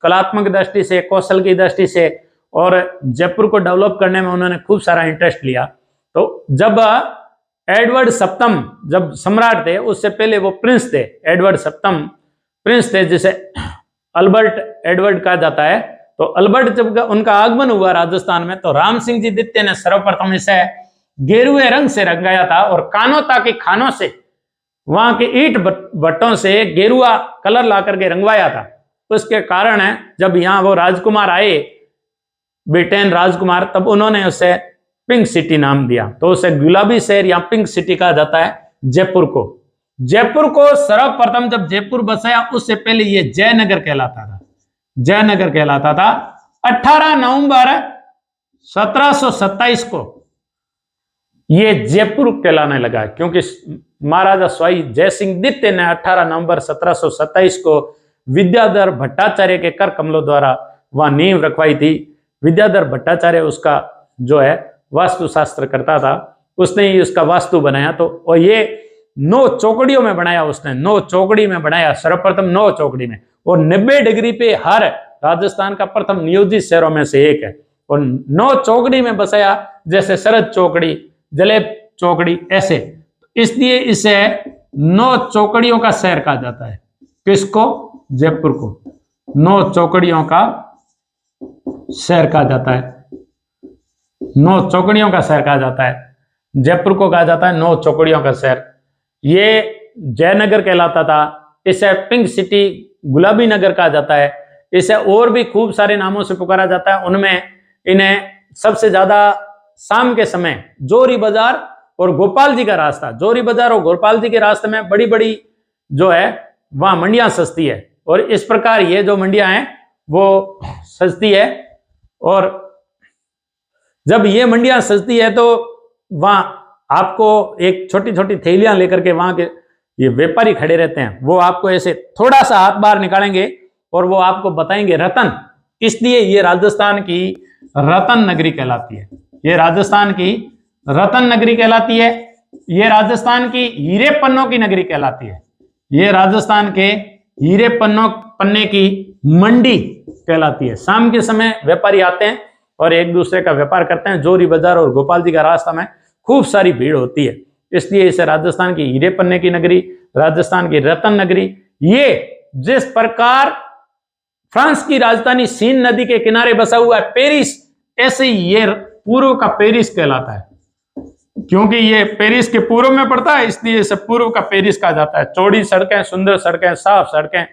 कलात्मक दृष्टि से, कौशल की दृष्टि से और जयपुर को डेवलप करने में उन्होंने खूब सारा इंटरेस्ट लिया। तो जब एडवर्ड सप्तम जब सम्राट थे, उससे पहले वो प्रिंस थे, एडवर्ड सप्तम प्रिंस थे, जिसे अल्बर्ट एडवर्ड कहा जाता है। तो अल्बर्ट जब उनका आगमन हुआ राजस्थान में तो राम सिंह जी द्वितीय ने सर्वप्रथम इसे गेरुए रंग से रंगाया था और कानोता के खानों से, वहां के ईंट भट्टों से गेरुआ कलर ला करके रंगवाया था। उसके कारण है जब यहाँ वो राजकुमार आए, ब्रिटेन राजकुमार, तब उन्होंने उसे पिंक सिटी नाम दिया। तो उसे गुलाबी शहर या पिंक सिटी कहा जाता है जयपुर को। जयपुर को सर्वप्रथम जब जयपुर बसाया उससे पहले ये जयनगर कहलाता था, जयनगर कहलाता था। 18 नवंबर 1727 को ये जयपुर कहलाने लगा, क्योंकि महाराजा स्वाई जयसिंह द्वितीय ने 18 नवंबर 1727 को विद्याधर भट्टाचार्य के कर कमलों द्वारा वहां नींव रखवाई थी। विद्याधर भट्टाचार्य उसका जो है वास्तुशास्त्र करता था, उसने ही उसका वास्तु बनाया। तो और ये 9 चौकड़ियों में बनाया, उसने 9 चौकड़ी में बनाया, सर्वप्रथम 9 चौकड़ी में, और 90 डिग्री पे हर राजस्थान का प्रथम नियोजित शहरों में से एक है। और 9 चौकड़ी में बसाया, जैसे शरद चौकड़ी, जलेब चौकड़ी, ऐसे। इसलिए इसे 9 चौकड़ियों का शहर कहा जाता है। किसको? जयपुर को 9 चौकड़ियों का शहर कहा जाता है, 9 चौकड़ियों का शहर कहा जाता है। जयपुर को कहा जाता है 9 चौकड़ियों का शहर। ये जयनगर कहलाता था, इसे पिंक सिटी, गुलाबी नगर कहा जाता है। इसे और भी खूब सारे नामों से पुकारा जाता है। उनमें इन्हें सबसे ज्यादा शाम के समय जोरी बाजार और गोपाल जी का रास्ता, जोरी बाजार और गोपाल जी के रास्ते में बड़ी बड़ी जो है वहां मंडियां सस्ती है, और इस प्रकार ये जो मंडियां हैं वो सस्ती है। और जब ये मंडियां सस्ती है तो वहां आपको एक छोटी छोटी थैलियां लेकर के वहां के ये व्यापारी खड़े रहते हैं, वो आपको ऐसे थोड़ा सा हाथ बाहर निकालेंगे और वो आपको बताएंगे रतन। इसलिए ये राजस्थान की रतन नगरी कहलाती है, ये राजस्थान की रतन नगरी कहलाती है। ये राजस्थान की हीरे पन्नों की नगरी कहलाती है। ये राजस्थान के हीरे पन्ने की मंडी कहलाती है। शाम के समय व्यापारी आते हैं और एक दूसरे का व्यापार करते हैं। जोरी बाजार और गोपाल जी का रास्ता में खूब सारी भीड़ होती है, इसलिए इसे राजस्थान की हीरे पन्ने की नगरी, राजस्थान की रतन नगरी। ये जिस प्रकार फ्रांस की राजधानी सीन नदी के किनारे बसा हुआ है पेरिस, ऐसे ही ये पूर्व का पेरिस कहलाता है। क्योंकि ये पेरिस के पूर्व में पड़ता है, इसलिए इसे पूर्व का पेरिस कहा जाता है। चौड़ी सड़कें, सुंदर सड़कें, साफ सड़कें,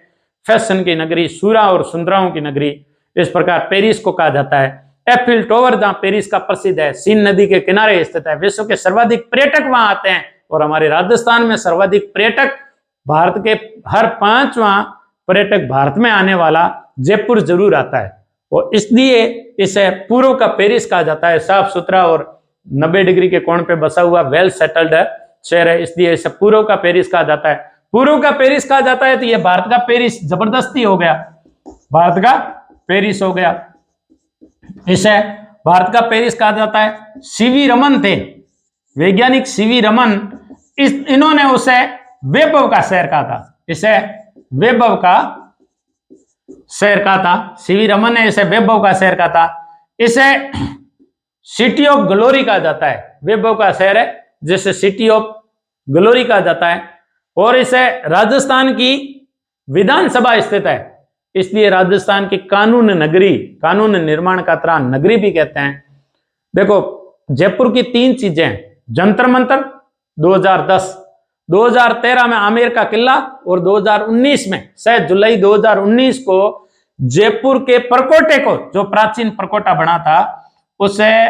फैशन की नगरी, सूरा और सुंदराओं की नगरी, इस प्रकार पेरिस को कहा जाता है। एफिल टावर जहां पेरिस का प्रसिद्ध है, सीन नदी के किनारे स्थित है। विश्व के सर्वाधिक पर्यटक वहां आते हैं और हमारे राजस्थान में सर्वाधिक पर्यटक, भारत के हर 5वां पर्यटक भारत में आने वाला जयपुर जरूर आता है और इसलिए इसे पूर्व का पेरिस कहा जाता है। साफ सुथरा और 90 डिग्री के कोण पे बसा हुआ वेल सेटल्ड शहर है, इसलिए इसे पूर्व का पेरिस कहा जाता है। पूर्व का पेरिस कहा जाता है तो यह भारत का पेरिस जबरदस्ती हो गया, भारत का पेरिस हो गया। इसे भारत का पेरिस कहा जाता है। सीवी रमन थे वैज्ञानिक, सीवी रमन, इन्होंने उसे वैभव का शहर कहा था। इसे वैभव का शहर कहा था। सीवी रमन ने इसे वैभव का शहर कहा था। इसे सिटी ऑफ ग्लोरी कहा जाता है। वैभव का शहर है जिसे सिटी ऑफ ग्लोरी कहा जाता है और इसे राजस्थान की विधानसभा स्थित है, इसलिए राजस्थान की कानून नगरी, कानून निर्माण का त्राण नगरी भी कहते हैं। देखो जयपुर की 3 चीजें, जंतर मंतर 2010, 2013 में आमेर का किला और 2019 में 6 जुलाई 2019 को जयपुर के परकोटे को, जो प्राचीन परकोटा बना था, उसे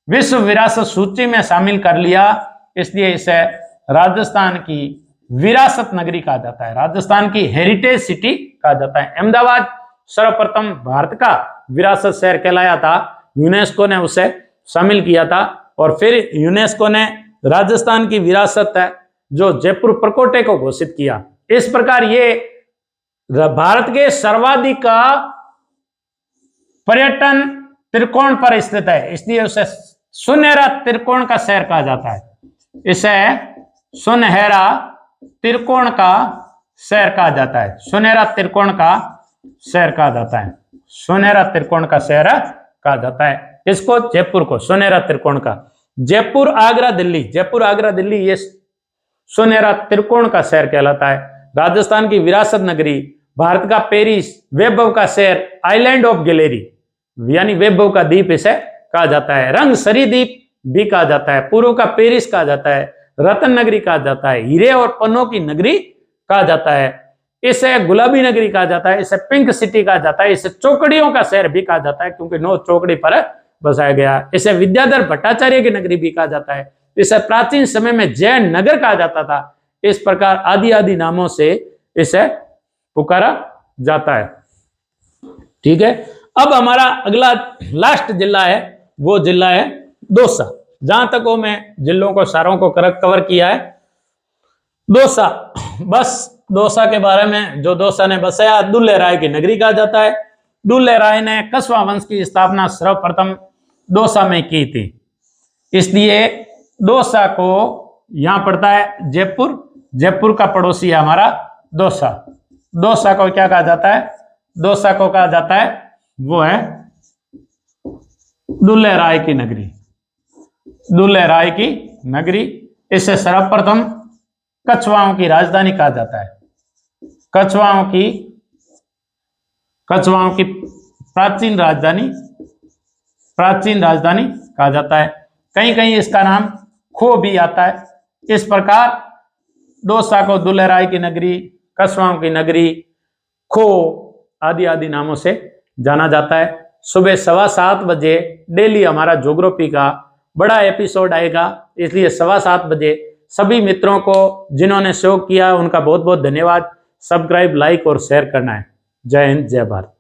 विश्व विरासत सूची में शामिल कर लिया, इसलिए इसे राजस्थान की विरासत नगरी कहा जाता है, राजस्थान की हेरिटेज सिटी कहा जाता है। अहमदाबाद सर्वप्रथम भारत का विरासत शहर कहलाया था, यूनेस्को ने उसे शामिल किया था और फिर यूनेस्को ने राजस्थान की विरासत है जो जयपुर परकोटे को घोषित किया। इस प्रकार ये भारत के सर्वाधिक पर्यटन त्रिकोण पर स्थित है, इसलिए उसे सुनहरा त्रिकोण का शहर कहा जाता है। इसे सुनहरा त्रिकोण का शहर कहा जाता है। सुनहरा त्रिकोण का शहर कहा जाता है। सुनहरा त्रिकोण का शहर कहा जाता है इसको, जयपुर को सुनहरा त्रिकोण का। जयपुर आगरा दिल्ली, जयपुर आगरा दिल्ली ये सुनहरा त्रिकोण का शहर कहलाता है। राजस्थान की विरासत नगरी, भारत का पेरिस, वैभव का शहर, आइलैंड ऑफ गैलेरी यानी वैभव का द्वीप इसे कहा जाता है। रंगसरी द्वीप भी कहा जाता है, पूर्व का पेरिस कहा जाता है, रतन नगरी कहा जाता है, हीरे और पन्नों की नगरी कहा जाता है, इसे गुलाबी नगरी कहा जाता है, इसे पिंक सिटी कहा जाता है, इसे चौकड़ियों का शहर भी कहा जाता है क्योंकि 9 चौकड़ी पर बसाया गया। इसे विद्याधर भट्टाचार्य की नगरी भी कहा जाता है। इसे प्राचीन समय में जैन नगर कहा जाता था। इस प्रकार आदि आदि नामों से इसे पुकारा जाता है। ठीक है, अब हमारा अगला लास्ट जिला है, वो जिला है दौसा। जहां तक वो मैं जिलों को सारों को कवर किया है। दौसा, बस दौसा के बारे में, जो दौसा ने बसाया, दुल्हे राय की नगरी कहा जाता है। दुल्हे राय ने कस्बा वंश की स्थापना सर्वप्रथम दौसा में की थी, इसलिए दौसा को यहां पड़ता है जयपुर। जयपुर का पड़ोसी है हमारा दौसा। दौसा को क्या कहा जाता है? दौसा को कहा जाता है वो है दुल्हे राय की नगरी। दुल्हे राय की नगरी, इसे सर्वप्रथम कछवाओं की राजधानी कहा जाता है। कछवाओं की प्राचीन राजधानी कहा जाता है। कहीं कहीं इसका नाम खो भी आता है। इस प्रकार दौसा को दुल्हे राय की नगरी, कछवाओं की नगरी, खो आदि आदि नामों से जाना जाता है। सुबह 7:15 बजे डेली हमारा ज्योग्राफी का बड़ा एपिसोड आएगा, इसलिए 7:15 बजे सभी मित्रों को जिन्होंने शो किया उनका बहुत बहुत धन्यवाद। सब्सक्राइब, लाइक और शेयर करना है। जय हिंद, जय भारत।